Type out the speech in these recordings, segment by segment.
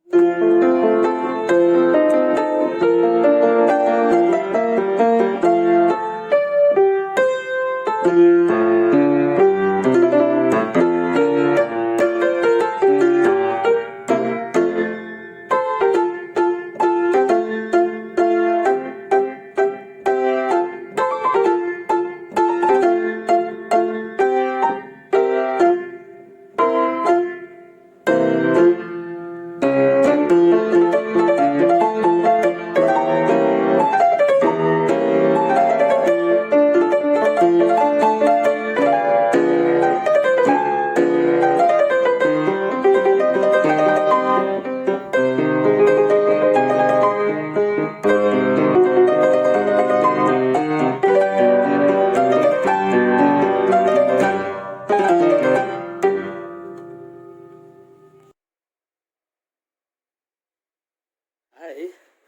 Hi,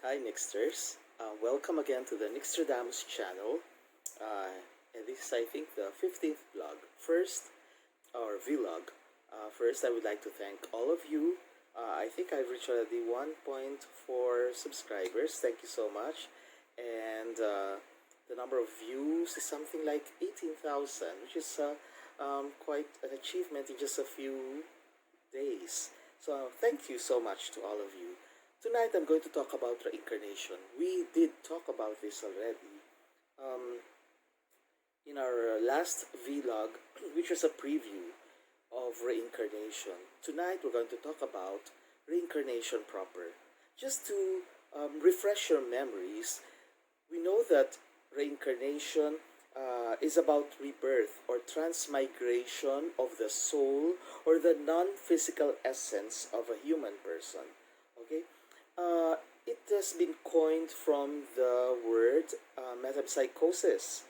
hi Nixters. Welcome again to the Nixterdamus channel. And this is, I think, the 15th vlog. Vlog. First, I would like to thank all of you. I think I've reached already 1.4 subscribers. Thank you so much. And the number of views is something like 18,000, which is quite an achievement in just a few days. So thank you so much to all of you. Tonight I'm going to talk about reincarnation. We did talk about this already in our last vlog, which was a preview of reincarnation. Tonight we're going to talk about reincarnation proper. Just to refresh your memories, we know that reincarnation is about rebirth or transmigration of the soul or the non-physical essence of a human person. Okay? It has been coined from the word metempsychosis.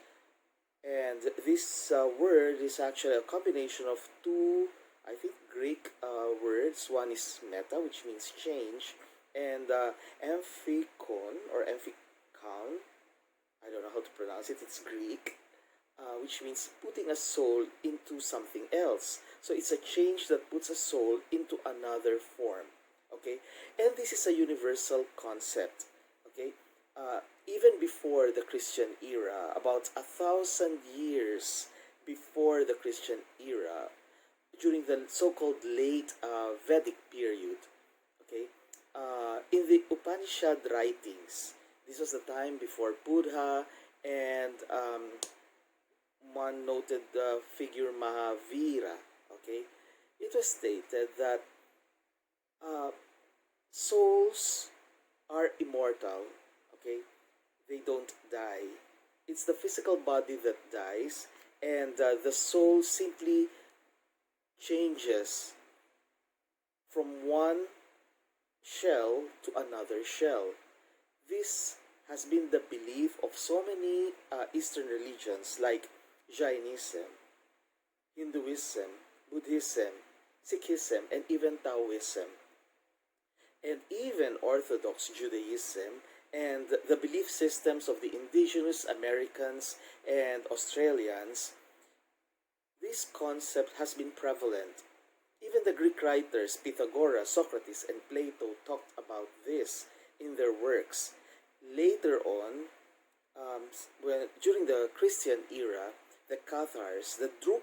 And this word is actually a combination of two, I think, Greek words. One is meta, which means change, and amphikon or amphikon. I don't know how to pronounce it. It's Greek, which means putting a soul into something else. So it's a change that puts a soul into another form. Okay, and this is a universal concept. Okay, even before the Christian era, about 1,000 years before the Christian era, during the so-called late Vedic period. Okay, in the Upanishad writings, this was the time before Buddha and one noted figure Mahavira. Okay, it was stated that souls are immortal. Okay, they don't die. It's the physical body that dies, and the soul simply changes from one shell to another shell. This has been the belief of so many Eastern religions like Jainism, Hinduism, Buddhism, Sikhism, and even Taoism, and even Orthodox Judaism, and the belief systems of the indigenous Americans and Australians. This concept has been prevalent. Even the Greek writers Pythagoras, Socrates, and Plato talked about this in their works. Later on, during the Christian era, the Cathars,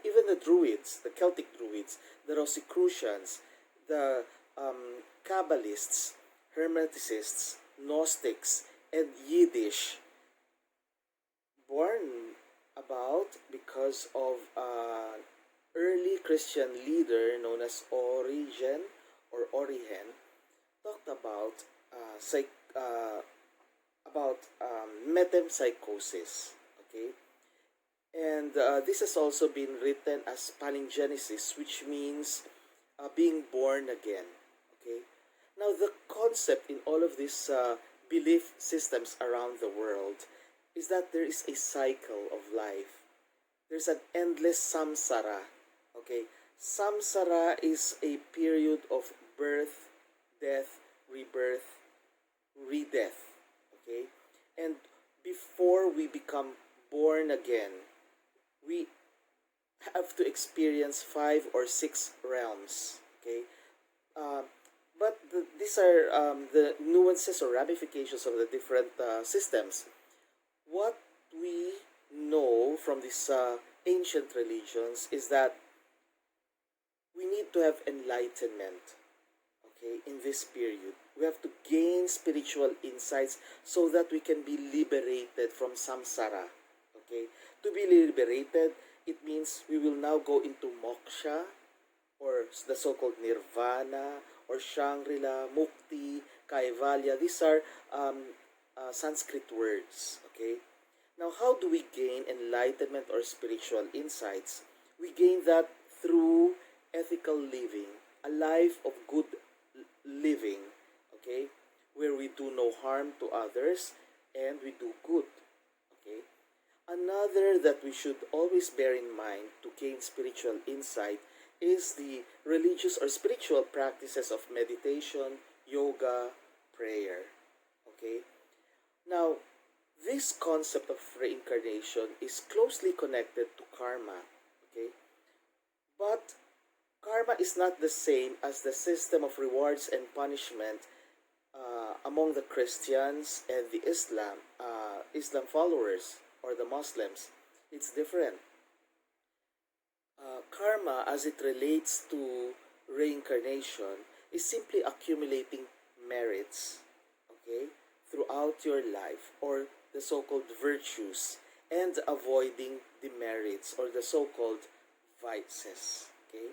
even the Druids, the Celtic Druids, the Rosicrucians, the Kabbalists, Hermeticists, Gnostics, and Yiddish, born about because of an early Christian leader known as Origen, talked about metempsychosis. Okay, and this has also been written as palingenesis, which means being born again. Okay, now the concept in all of these belief systems around the world is that there is a cycle of life. There's an endless samsara. Okay, samsara is a period of birth, death, rebirth, re-death. Okay, and before we become born again, we have to experience 5 or 6 realms. Okay, But these are the nuances or ramifications of the different systems. What we know from these ancient religions is that we need to have enlightenment, okay, in this period. We have to gain spiritual insights so that we can be liberated from samsara, okay. To be liberated, it means we will now go into moksha, or the so-called nirvana, or shangri-la, mukti, kaivalya. These are Sanskrit words, okay. Now, how do we gain enlightenment or spiritual insights? We gain that through ethical living, a life of good living, okay, where we do no harm to others and we do good, okay. Another that we should always bear in mind to gain spiritual insight is the religious or spiritual practices of meditation, yoga, prayer, okay. Now, this concept of reincarnation is closely connected to karma, okay? But karma is not the same as the system of rewards and punishment among the Christians and the Islam followers or the Muslims. It's different. Karma, as it relates to reincarnation, is simply accumulating merits, okay, throughout your life, or the so called virtues, and avoiding demerits or the so called vices, okay.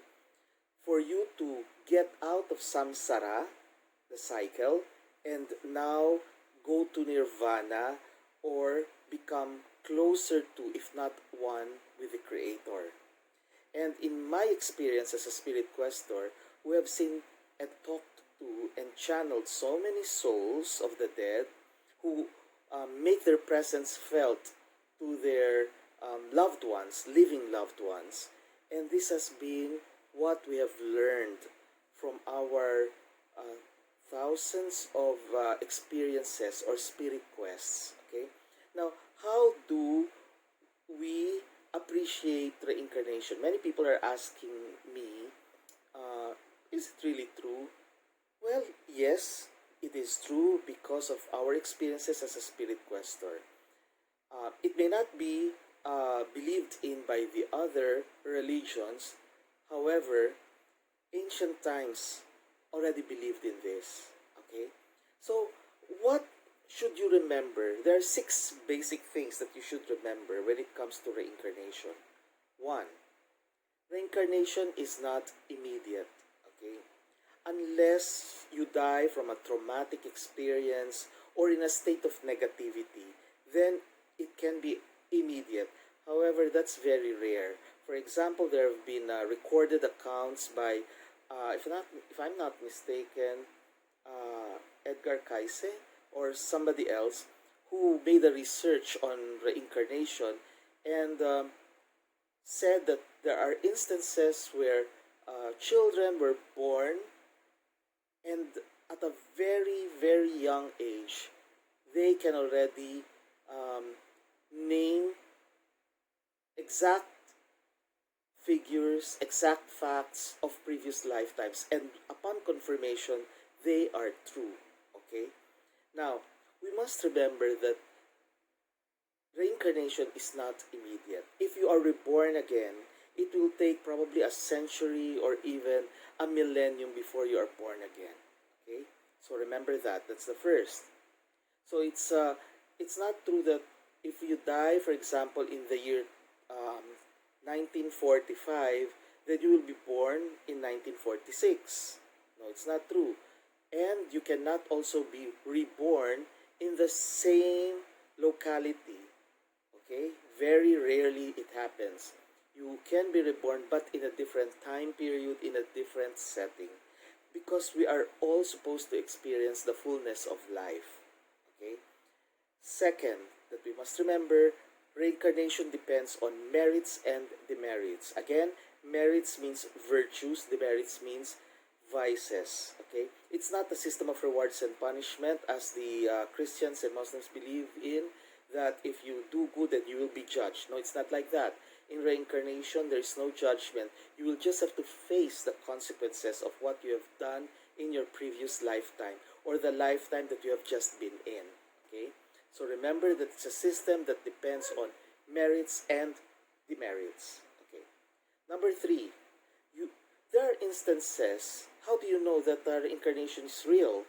For you to get out of samsara, the cycle, and now go to nirvana or become closer to, if not one, with the Creator. And in my experience as a spirit questor, we have seen and talked to and channeled so many souls of the dead who make their presence felt to their loved ones, living loved ones. And this has been what we have learned from our uh, thousands of experiences or spirit quests. Okay, now how do we appreciate reincarnation? Many people are asking me, is it really true? Well, yes, it is true because of our experiences as a spirit questor. It may not be believed in by the other religions. However, ancient times already believed in this. Okay? So, what should you remember? There are six basic things that you should remember when it comes to reincarnation. One, reincarnation is not immediate. Okay? Unless you die from a traumatic experience or in a state of negativity, then it can be immediate. However, that's very rare. For example, there have been recorded accounts by, if I'm not mistaken, Edgar Cayce or somebody else who made a research on reincarnation and said that there are instances where children were born and at a very, very young age, they can already name exact figures, exact facts of previous lifetimes, and upon confirmation, they are true. Okay? Now, we must remember that reincarnation is not immediate. If you are reborn again, it will take probably a century or even a millennium before you are born again. Okay? So remember that. That's the first. So it's not true that if you die, for example, in the year 1945, then you will be born in 1946. No, it's not true. And you cannot also be reborn in the same locality. Okay? Very rarely it happens. You can be reborn, but in a different time period, in a different setting. Because we are all supposed to experience the fullness of life. Okay? Second, that we must remember, reincarnation depends on merits and demerits. Again, merits means virtues, demerits means vices. Okay? It's not a system of rewards and punishment as the Christians and Muslims believe in, that if you do good then you will be judged. No, it's not like that. In reincarnation, there is no judgment. You will just have to face the consequences of what you have done in your previous lifetime or the lifetime that you have just been in. Okay? So remember that it's a system that depends on merits and demerits. Okay. Number three, you there are instances. How do you know that the reincarnation is real?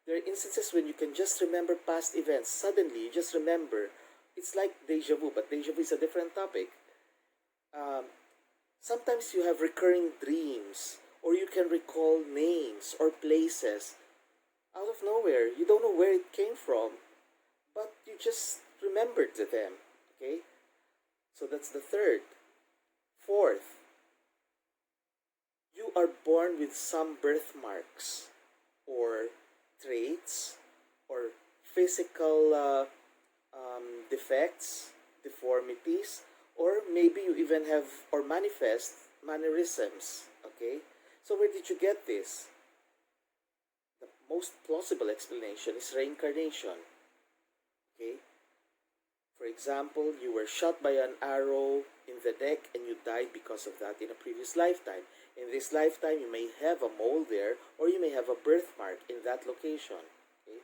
There are instances when you can just remember past events. Suddenly, you just remember. It's like deja vu, but deja vu is a different topic. Um, Sometimes you have recurring dreams, or you can recall names or places out of nowhere. You don't know where it came from, but you just remembered them. Okay? So that's the third. Fourth, you are born with some birthmarks or traits or physical defects, deformities, or maybe you even have or manifest mannerisms. Okay? So, where did you get this? The most plausible explanation is reincarnation. Okay? For example, you were shot by an arrow in the neck and you died because of that in a previous lifetime. In this lifetime, you may have a mole there or you may have a birthmark in that location. Okay?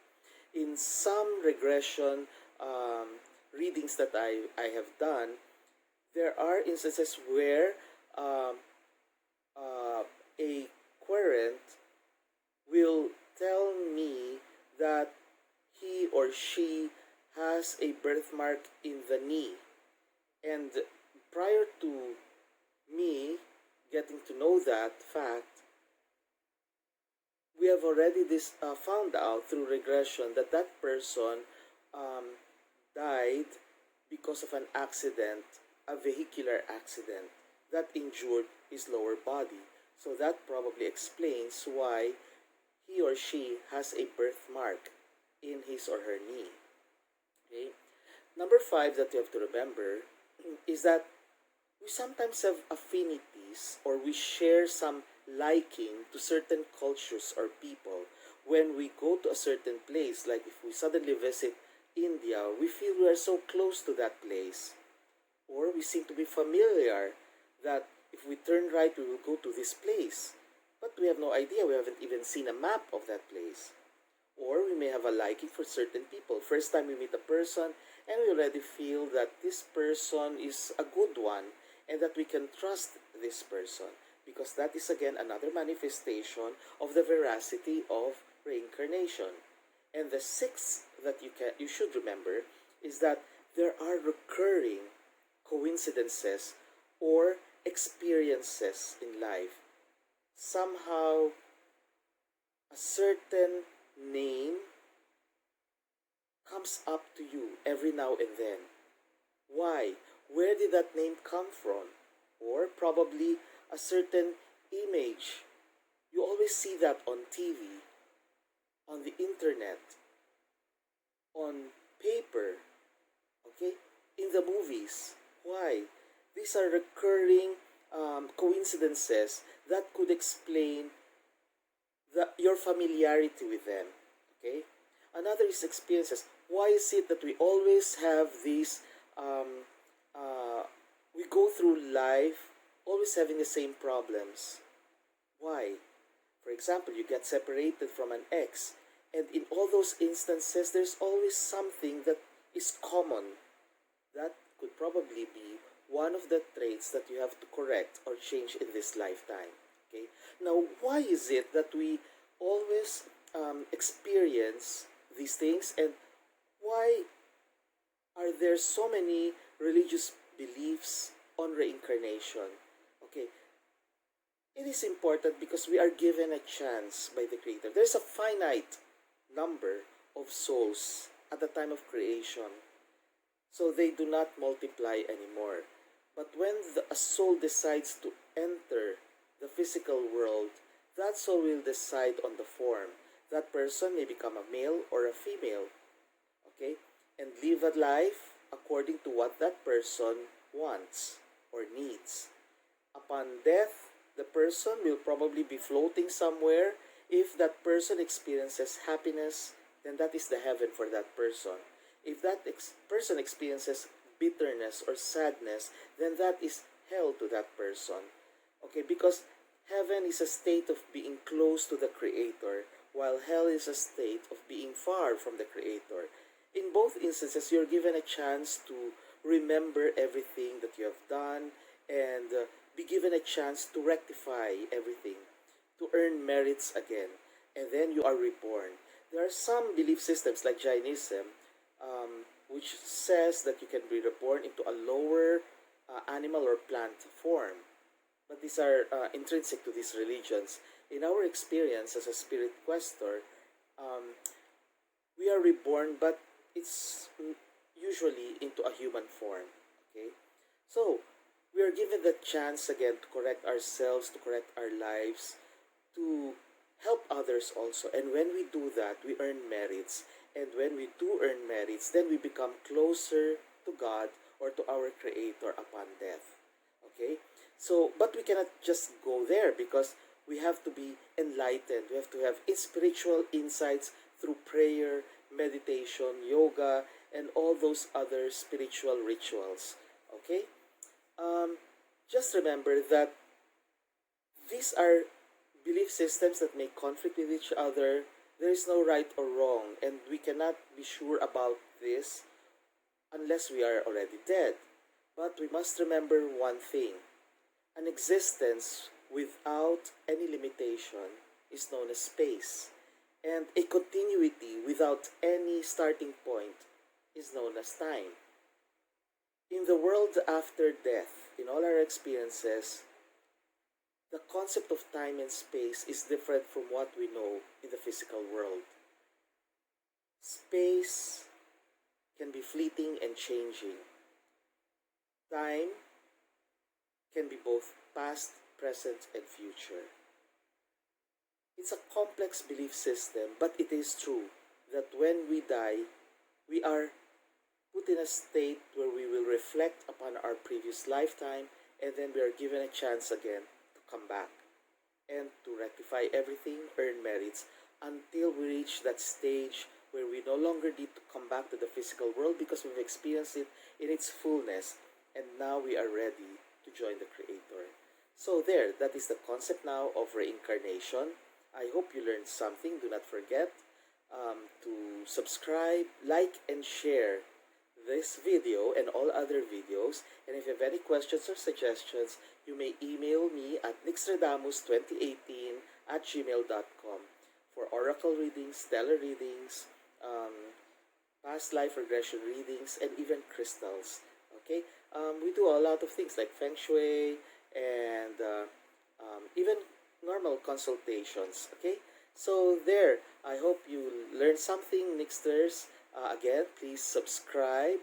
In some regression readings that I have done, there are instances where um, a querent will tell me that he or she has a birthmark in the knee. And prior to me getting to know that fact, we have already found out through regression that that person um, died because of an accident, a vehicular accident that injured his lower body. So that probably explains why he or she has a birthmark in his or her knee. Okay? Number five that you have to remember is that we sometimes have affinities or we share some liking to certain cultures or people. When we go to a certain place, like if we suddenly visit India, we feel we are so close to that place. Or we seem to be familiar that if we turn right, we will go to this place. But we have no idea, we haven't even seen a map of that place. Or we may have a liking for certain people. First time we meet a person, and we already feel that this person is a good one and that we can trust this person because that is again another manifestation of the veracity of reincarnation. And the sixth that you should remember is that there are recurring coincidences or experiences in life. Somehow a certain name comes up to you every now and then. Why? Where did that name come from? Or probably a certain image. You always see that on TV, on the internet, on paper, okay, in the movies. Why? These are recurring coincidences that could explain your familiarity with them. Okay? Another is experiences. Why is it that we always have these, um, we go through life always having the same problems? Why? For example, you get separated from an ex, and in all those instances, there's always something that is common. That could probably be one of the traits that you have to correct or change in this lifetime. Okay? Now, why is it that we always experience these things, and why are there so many religious beliefs on reincarnation? Okay, it is important because we are given a chance by the Creator. There's a finite number of souls at the time of creation, so they do not multiply anymore. But when a soul decides to enter the physical world, that soul will decide on the form. That person may become a male or a female, okay, and live a life according to what that person wants or needs. Upon death, the person will probably be floating somewhere. If that person experiences happiness, then that is the heaven for that person. If that person experiences bitterness or sadness, then that is hell to that person. Okay, because heaven is a state of being close to the Creator, while hell is a state of being far from the Creator. In both instances, you're given a chance to remember everything that you have done and be given a chance to rectify everything, to earn merits again, and then you are reborn. There are some belief systems like Jainism, which says that you can be reborn into a lower animal or plant form. But these are intrinsic to these religions. In our experience as a spirit questor, um, we are reborn, but it's usually into a human form. Okay, so we are given the chance again to correct ourselves, to correct our lives, to help others also. And when we do that, we earn merits. And when we do earn merits, then we become closer to God or to our Creator upon death. Okay? So, but we cannot just go there because we have to be enlightened. We have to have spiritual insights through prayer, meditation, yoga, and all those other spiritual rituals. Okay? Um, just remember that these are belief systems that may conflict with each other. There is no right or wrong, and we cannot be sure about this unless we are already dead. But we must remember one thing: an existence without any limitation is known as space, and a continuity without any starting point is known as time. In the world after death, in all our experiences, the concept of time and space is different from what we know in the physical world. Space can be fleeting and changing. Time can be both past, present, and future. It's a complex belief system, but it is true that when we die, we are put in a state where we will reflect upon our previous lifetime, and then we are given a chance again to come back and to rectify everything, earn merits, until we reach that stage where we no longer need to come back to the physical world because we've experienced it in its fullness, and now we are ready to join the Creator. So there, that is the concept now of reincarnation. I hope you learned something. Do not forget to subscribe, like, and share this video and all other videos. And if you have any questions or suggestions, you may email me at nixtradamus2018 at gmail.com for oracle readings, stellar readings, past life regression readings, and even crystals. Okay, we do a lot of things like feng shui and even normal consultations. Okay, so there, I hope you learned something, Nixters. Again, please subscribe,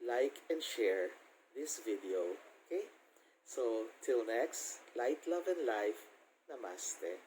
like, and share this video. Okay, so till next, light, love, and life. Namaste.